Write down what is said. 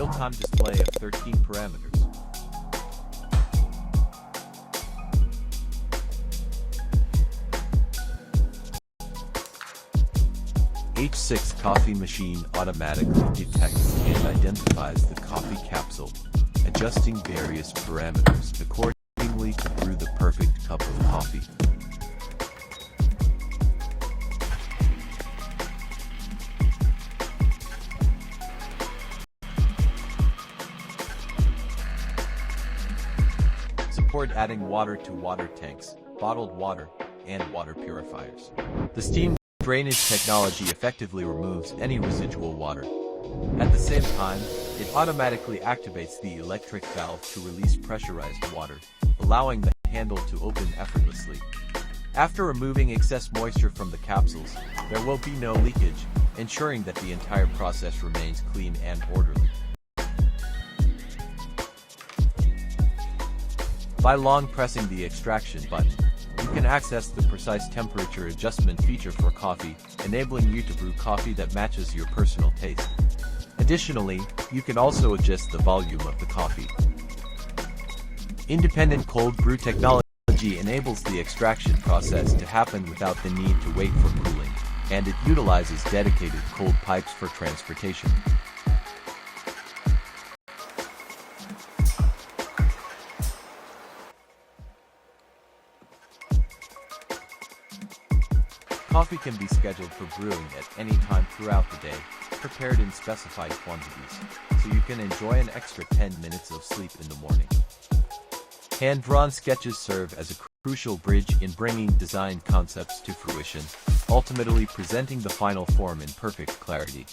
real-time display of 13 parameters. H6 coffee machine automatically detects and identifies the coffee capsule, adjusting various parameters accordingly to brew the perfect cup of coffee. Support adding water to water tanks, bottled water, and water purifiers. The steam drainage technology effectively removes any residual water. At the same time, it automatically activates the electric valve to release pressurized water, allowing the handle to open effortlessly. After removing excess moisture from the capsules, there will be no leakage, ensuring that the entire process remains clean and orderly. By long pressing the extraction button, you can access the precise temperature adjustment feature for coffee, enabling you to brew coffee that matches your personal taste. Additionally, you can also adjust the volume of the coffee. Independent cold brew technology enables the extraction process to happen without the need to wait for cooling, and it utilizes dedicated cold pipes for transportation. Coffee can be scheduled for brewing at any time throughout the day, prepared in specified quantities, so you can enjoy an extra 10 minutes of sleep in the morning. Hand-drawn sketches serve as a crucial bridge in bringing design concepts to fruition, ultimately presenting the final form in perfect clarity.